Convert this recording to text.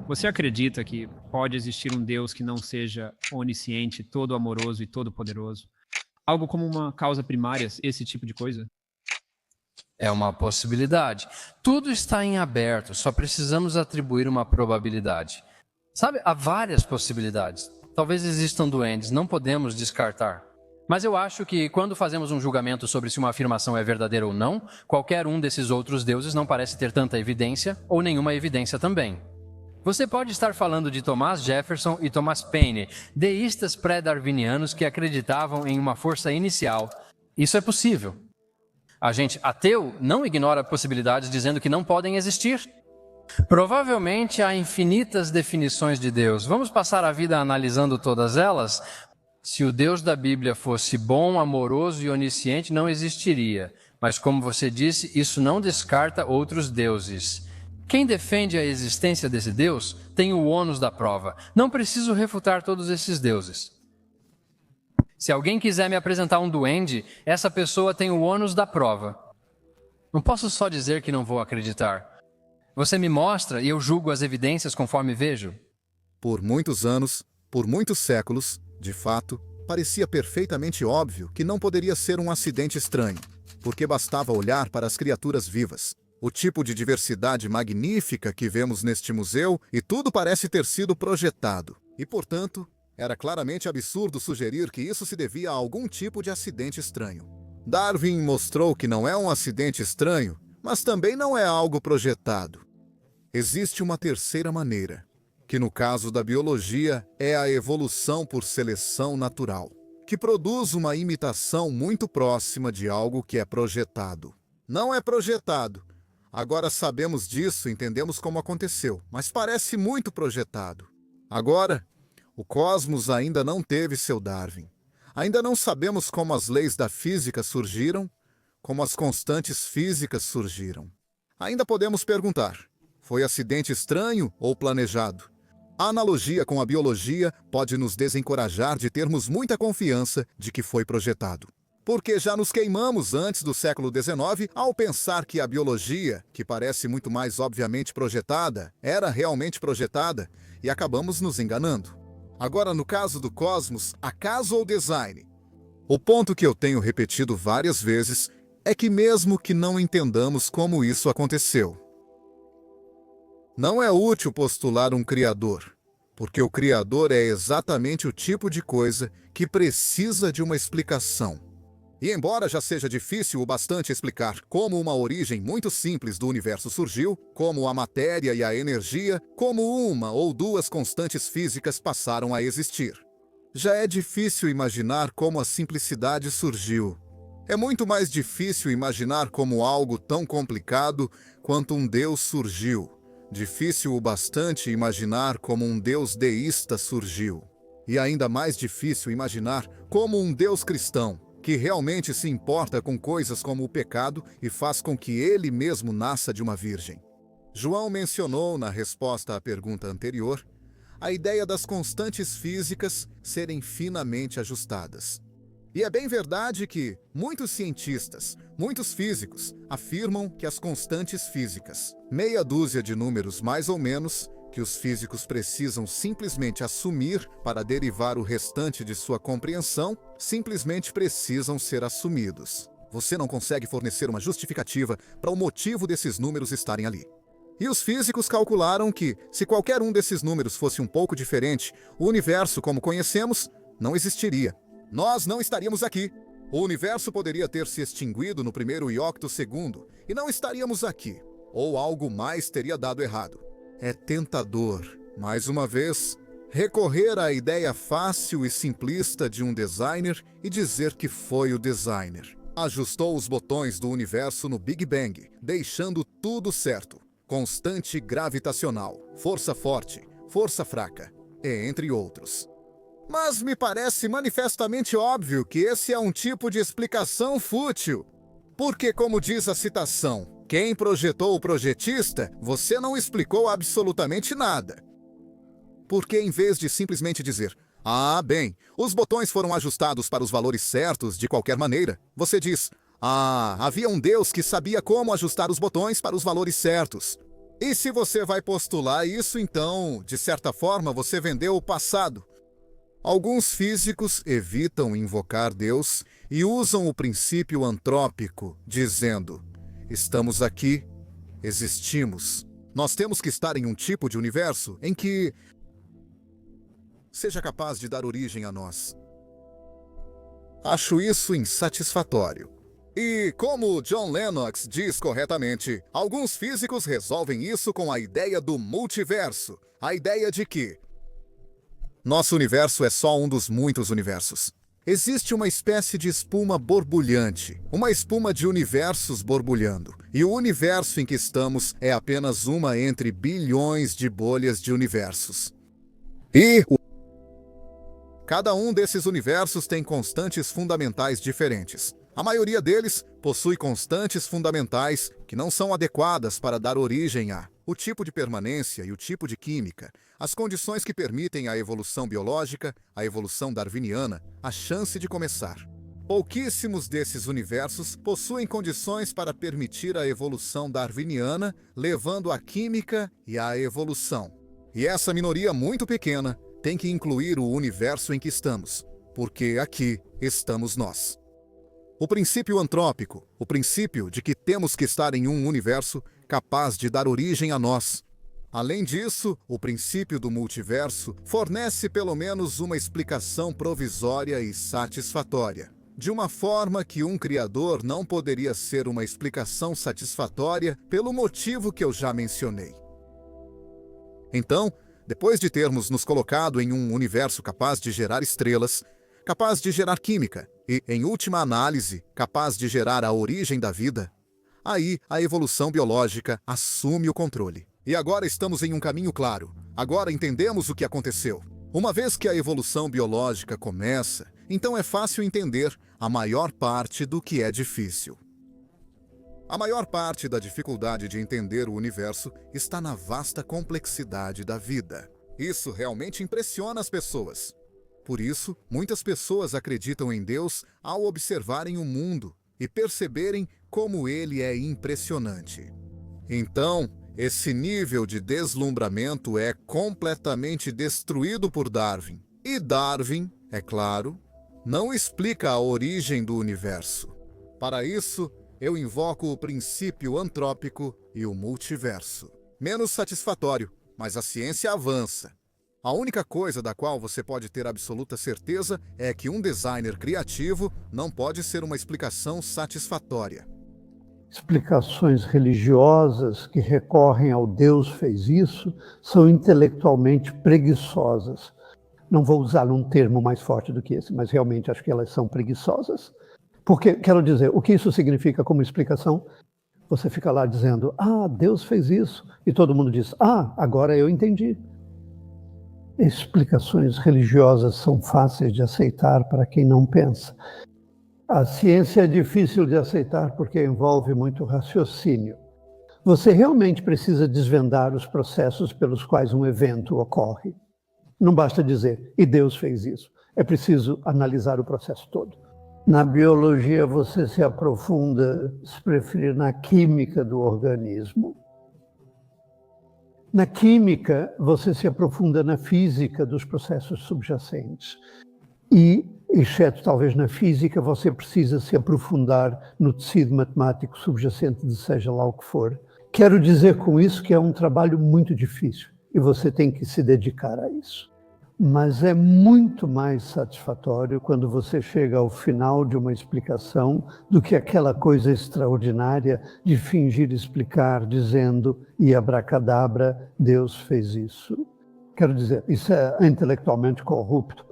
Você acredita que pode existir um Deus que não seja onisciente, todo amoroso e todo poderoso? Algo como uma causa primária, esse tipo de coisa? É uma possibilidade. Tudo está em aberto, só precisamos atribuir uma probabilidade. Sabe, há várias possibilidades. Talvez existam duendes, não podemos descartar. Mas eu acho que quando fazemos um julgamento sobre se uma afirmação é verdadeira ou não, qualquer um desses outros deuses não parece ter tanta evidência ou nenhuma evidência também. Você pode estar falando de Thomas Jefferson e Thomas Paine, deístas pré-darwinianos que acreditavam em uma força inicial. Isso é possível. A gente ateu não ignora possibilidades dizendo que não podem existir. Provavelmente há infinitas definições de Deus. Vamos passar a vida analisando todas elas? Se o Deus da Bíblia fosse bom, amoroso e onisciente, não existiria. Mas como você disse, isso não descarta outros deuses. Quem defende a existência desse Deus tem o ônus da prova. Não preciso refutar todos esses deuses. Se alguém quiser me apresentar um duende, essa pessoa tem o ônus da prova. Não posso só dizer que não vou acreditar. Você me mostra e eu julgo as evidências conforme vejo. Por muitos anos, por muitos séculos, de fato, parecia perfeitamente óbvio que não poderia ser um acidente estranho, porque bastava olhar para as criaturas vivas, o tipo de diversidade magnífica que vemos neste museu, e tudo parece ter sido projetado. E, portanto, era claramente absurdo sugerir que isso se devia a algum tipo de acidente estranho. Darwin mostrou que não é um acidente estranho, mas também não é algo projetado. Existe uma terceira maneira, que no caso da biologia é a evolução por seleção natural, que produz uma imitação muito próxima de algo que é projetado. Não é projetado. Agora sabemos disso, entendemos como aconteceu, mas parece muito projetado. Agora, o cosmos ainda não teve seu Darwin. Ainda não sabemos como as leis da física surgiram, como as constantes físicas surgiram. Ainda podemos perguntar, foi acidente estranho ou planejado? A analogia com a biologia pode nos desencorajar de termos muita confiança de que foi projetado. Porque já nos queimamos antes do século XIX ao pensar que a biologia, que parece muito mais obviamente projetada, era realmente projetada e acabamos nos enganando. Agora, no caso do cosmos, acaso ou design? O ponto que eu tenho repetido várias vezes é que mesmo que não entendamos como isso aconteceu, não é útil postular um criador, porque o criador é exatamente o tipo de coisa que precisa de uma explicação. E embora já seja difícil o bastante explicar como uma origem muito simples do universo surgiu, como a matéria e a energia, como uma ou duas constantes físicas passaram a existir, já é difícil imaginar como a simplicidade surgiu. É muito mais difícil imaginar como algo tão complicado quanto um Deus surgiu. Difícil o bastante imaginar como um Deus deísta surgiu. E ainda mais difícil imaginar como um Deus cristão, que realmente se importa com coisas como o pecado e faz com que ele mesmo nasça de uma virgem. João mencionou na resposta à pergunta anterior a ideia das constantes físicas serem finamente ajustadas. E é bem verdade que muitos cientistas, muitos físicos, afirmam que as constantes físicas, meia dúzia de números mais ou menos, que os físicos precisam simplesmente assumir para derivar o restante de sua compreensão, simplesmente precisam ser assumidos. Você não consegue fornecer uma justificativa para o motivo desses números estarem ali. E os físicos calcularam que, se qualquer um desses números fosse um pouco diferente, o universo como conhecemos não existiria. Nós não estaríamos aqui. O universo poderia ter se extinguido no primeiro iócto segundo e não estaríamos aqui. Ou algo mais teria dado errado. É tentador, mais uma vez, recorrer à ideia fácil e simplista de um designer e dizer que foi o designer. Ajustou os botões do universo no Big Bang, deixando tudo certo. Constante gravitacional, força forte, força fraca, entre outros. Mas me parece manifestamente óbvio que esse é um tipo de explicação fútil. Porque, como diz a citação, quem projetou o projetista, você não explicou absolutamente nada. Porque em vez de simplesmente dizer, ah, bem, os botões foram ajustados para os valores certos de qualquer maneira, você diz, ah, havia um Deus que sabia como ajustar os botões para os valores certos. E se você vai postular isso, então, de certa forma, você vendeu o passado. Alguns físicos evitam invocar Deus e usam o princípio antrópico, dizendo: estamos aqui, existimos. Nós temos que estar em um tipo de universo em que seja capaz de dar origem a nós. Acho isso insatisfatório. E, como John Lennox diz corretamente, alguns físicos resolvem isso com a ideia do multiverso, a ideia de que nosso universo é só um dos muitos universos. Existe uma espécie de espuma borbulhante, uma espuma de universos borbulhando, e o universo em que estamos é apenas uma entre bilhões de bolhas de universos. Cada um desses universos tem constantes fundamentais diferentes. A maioria deles possui constantes fundamentais que não são adequadas para dar origem o tipo de permanência e o tipo de química, as condições que permitem a evolução biológica, a evolução darwiniana, a chance de começar. Pouquíssimos desses universos possuem condições para permitir a evolução darwiniana, levando a química e a evolução. E essa minoria muito pequena tem que incluir o universo em que estamos, porque aqui estamos nós. O princípio antrópico, o princípio de que temos que estar em um universo capaz de dar origem a nós. Além disso, o princípio do multiverso fornece pelo menos uma explicação provisória e satisfatória, de uma forma que um criador não poderia ser uma explicação satisfatória pelo motivo que eu já mencionei. Então, depois de termos nos colocado em um universo capaz de gerar estrelas, capaz de gerar química e, em última análise, capaz de gerar a origem da vida, aí a evolução biológica assume o controle. E agora estamos em um caminho claro. Agora entendemos o que aconteceu. Uma vez que a evolução biológica começa, então é fácil entender a maior parte do que é difícil. A maior parte da dificuldade de entender o universo está na vasta complexidade da vida. Isso realmente impressiona as pessoas. Por isso, muitas pessoas acreditam em Deus ao observarem o mundo e perceberem como ele é impressionante. Então, esse nível de deslumbramento é completamente destruído por Darwin. E Darwin, é claro, não explica a origem do universo. Para isso, eu invoco o princípio antrópico e o multiverso. Menos satisfatório, mas a ciência avança. A única coisa da qual você pode ter absoluta certeza é que um designer criativo não pode ser uma explicação satisfatória. Explicações religiosas que recorrem ao Deus fez isso são intelectualmente preguiçosas. Não vou usar um termo mais forte do que esse, mas realmente acho que elas são preguiçosas. Porque, quero dizer, o que isso significa como explicação? Você fica lá dizendo, Deus fez isso, e todo mundo diz, agora eu entendi. Explicações religiosas são fáceis de aceitar para quem não pensa. A ciência é difícil de aceitar porque envolve muito raciocínio. Você realmente precisa desvendar os processos pelos quais um evento ocorre. Não basta dizer, e Deus fez isso. É preciso analisar o processo todo. Na biologia você se aprofunda, se preferir, na química do organismo. Na química, você se aprofunda na física dos processos subjacentes. E, exceto talvez na física, você precisa se aprofundar no tecido matemático subjacente de seja lá o que for. Quero dizer com isso que é um trabalho muito difícil e você tem que se dedicar a isso. Mas é muito mais satisfatório quando você chega ao final de uma explicação do que aquela coisa extraordinária de fingir explicar, dizendo, e abracadabra, Deus fez isso. Quero dizer, isso é intelectualmente corrupto.